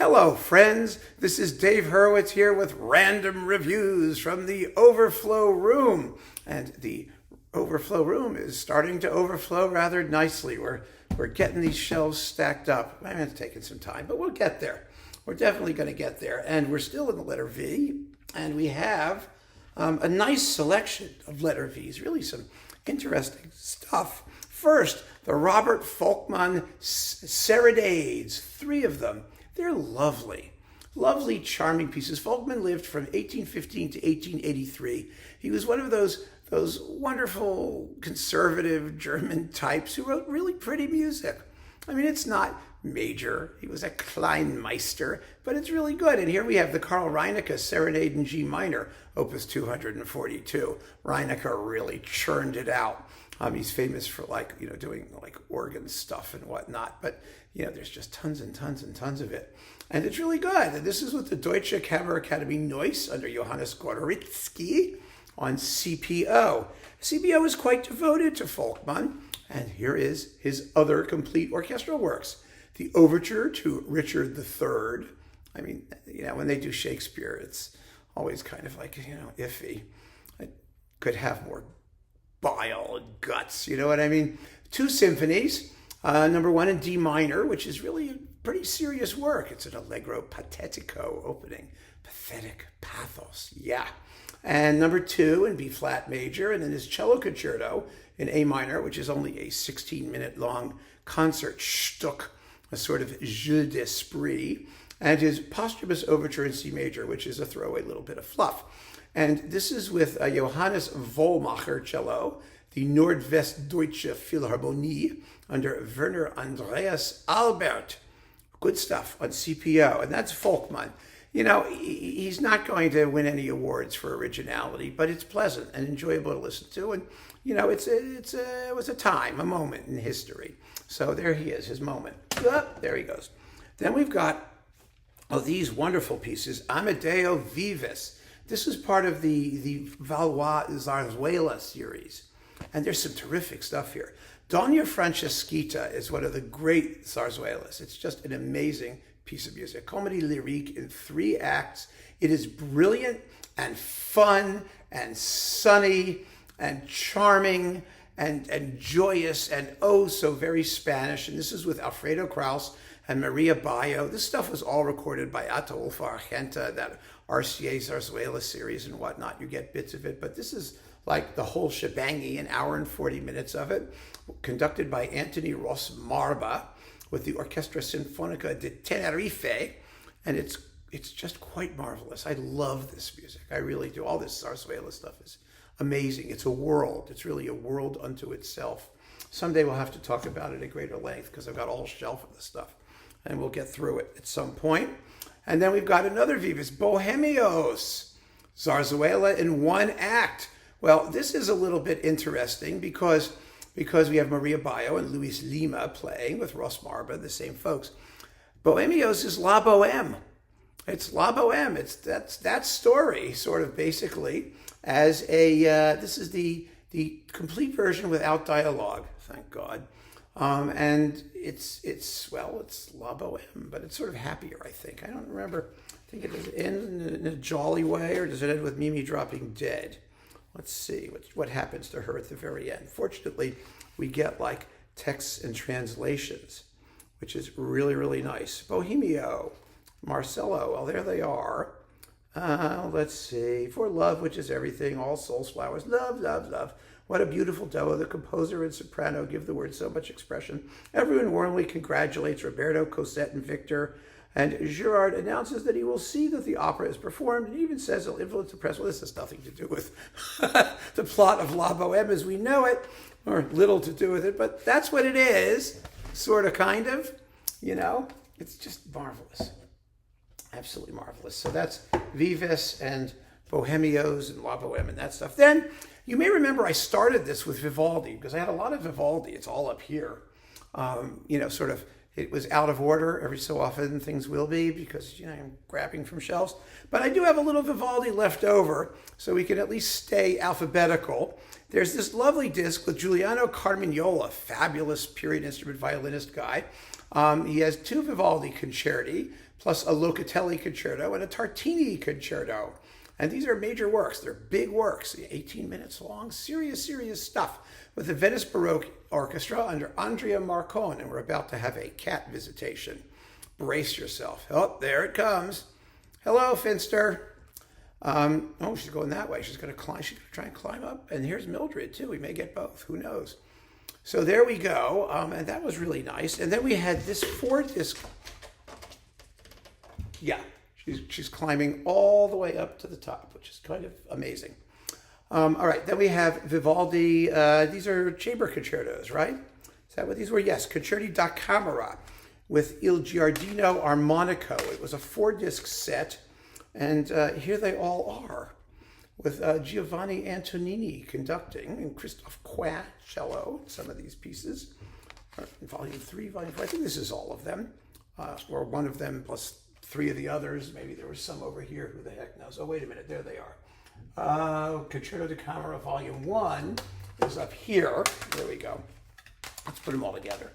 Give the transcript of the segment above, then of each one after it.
Hello, friends. This is Dave Hurwitz here with random reviews from the Overflow Room. And the Overflow Room is starting to overflow rather nicely. We're getting these shelves stacked up. I mean, it's taking some time, but we'll get there. We're definitely going to get there. And we're still in the letter V, and we have a nice selection of letter Vs, really some interesting stuff. First, the Robert Volkmann Serenades, 3 of them. They're lovely, lovely, charming pieces. Volkmann lived from 1815 to 1883. He was one of those wonderful conservative German types who wrote really pretty music. I mean, it's not major. He was a Kleinmeister, but it's really good. And here we have the Carl Reinecke Serenade in G minor, opus 242. Reinecke really churned it out. He's famous for doing organ stuff and whatnot, but there's just tons and tons and tons of it. And it's really good. And this is with the Deutsche Kammerakademie Neuss under Johannes Gorderitzky on CPO. CPO is quite devoted to Volkmann, and here is his other complete orchestral works. The Overture to Richard III. I mean, when they do Shakespeare, it's always kind of iffy. It could have more bile and guts, you know what I mean? 2 symphonies, number 1 in D minor, which is really a pretty serious work. It's an allegro patetico opening. Pathetic, pathos, yeah. And number 2 in B flat major, and then his cello concerto in A minor, which is only a 16-minute long concert shtuck, a sort of jeu d'esprit, and his posthumous overture in C major, which is a throwaway little bit of fluff. And this is with Johannes Vollmacher cello, the Nordwestdeutsche Philharmonie under Werner Andreas Albert. Good stuff on CPO, and that's Volkmann. He's not going to win any awards for originality, but it's pleasant and enjoyable to listen to. And, it was a time, a moment in history. So there he is, his moment. There he goes. Then we've got these wonderful pieces, Amadeo Vives. This is part of the Valois Zarzuelas series. And there's some terrific stuff here. Dona Francisquita is one of the great Zarzuelas. It's just an amazing piece of music. Comédie lyrique in 3 acts. It is brilliant and fun and sunny and charming and joyous and oh so very Spanish. And this is with Alfredo Kraus and Maria Bayo. This stuff was all recorded by Ataulfo Argenta, that RCA Zarzuela series and whatnot. You get bits of it, but this is like the whole shebangy, an hour and 40 minutes of it, conducted by Anthony Ross Marba with the Orchestra Sinfonica de Tenerife, and it's just quite marvelous. I love this music. I really do. All this Zarzuela stuff is amazing. It's a world. It's really a world unto itself. Someday we'll have to talk about it at greater length because I've got a whole shelf of this stuff, and we'll get through it at some point. And then we've got another Vives, Bohemios, Zarzuela in 1 act. Well, this is a little bit interesting because we have Maria Bayo and Luis Lima playing with Ross Marba, the same folks. Bohemios is La Boheme. It's La Boheme. It's that story, sort of basically, as a this is the complete version without dialogue, thank God. And it's La Boheme, but it's sort of happier, I think. I don't remember. I think it does end in a jolly way, or does it end with Mimi dropping dead? Let's see what happens to her at the very end. Fortunately, we get texts and translations, which is really, really nice. Bohemio, Marcello, well, there they are. Let's see. For love, which is everything, all souls, flowers, love, love, love. What a beautiful duo. The composer and soprano give the word so much expression. Everyone warmly congratulates Roberto, Cosette, and Victor. And Girard announces that he will see that the opera is performed, and even says he'll influence the press. Well, this has nothing to do with the plot of La Boheme as we know it, or little to do with it, but that's what it is, sort of, kind of. It's just marvelous. Absolutely marvelous. So that's Vives and Bohemios and La Boheme and that stuff. Then, you may remember I started this with Vivaldi, because I had a lot of Vivaldi. It's all up here. It was out of order. Every so often things will be because, I'm grabbing from shelves. But I do have a little Vivaldi left over, so we can at least stay alphabetical. There's this lovely disc with Giuliano Carmignola, fabulous period instrument violinist guy. He has 2 Vivaldi concerti, plus a Locatelli concerto and a Tartini concerto. And these are major works. They're big works, 18 minutes long, serious stuff, with the Venice Baroque Orchestra under Andrea Marcon. And we're about to have a cat visitation. Brace yourself. Oh, there it comes. Hello, Finster. Oh, she's going that way. She's going to climb. She's going to try and climb up. And here's Mildred, too. We may get both. Who knows? So there we go. And that was really nice. And then we had this 4-disc. Yeah, she's climbing all the way up to the top, which is kind of amazing. All right, then we have Vivaldi. These are chamber concertos, right? Is that what these were? Yes, Concerti da Camera with Il Giardino Armonico. It was a 4-disc set. And here they all are, with Giovanni Antonini conducting and Christophe Quin cello, some of these pieces. Volume 3, Volume 4, I think this is all of them, or one of them plus 3 of the others. Maybe there was some over here, who the heck knows. Oh, wait a minute, there they are. Concerto da Camera Volume 1 is up here. There we go. Let's put them all together,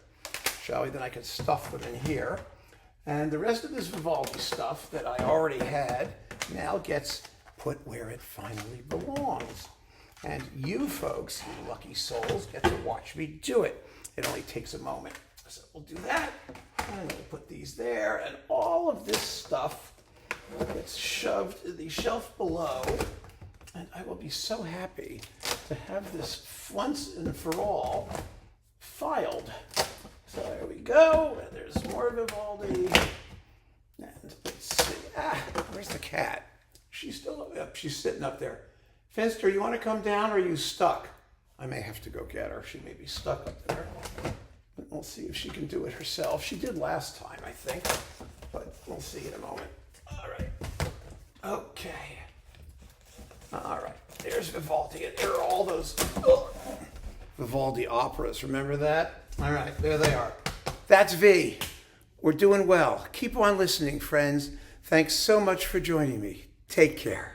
shall we? Then I can stuff them in here. And the rest of this Vivaldi stuff that I already had now gets put where it finally belongs. And you folks, you lucky souls, get to watch me do it. It only takes a moment. So we'll do that. And we'll put these there. And all of this stuff gets shoved in the shelf below. And I will be so happy to have this once and for all filed. So there we go, and there's more Vivaldi. And let's see, where's the cat? She's still up, she's sitting up there. Finster, you want to come down, or are you stuck? I may have to go get her. She may be stuck up there. But we'll see if she can do it herself. She did last time, I think, but we'll see in a moment. All right, okay. All right, there's Vivaldi, and there are all those Vivaldi operas, remember that? All right, there they are. That's V. We're doing well. Keep on listening, friends. Thanks so much for joining me. Take care.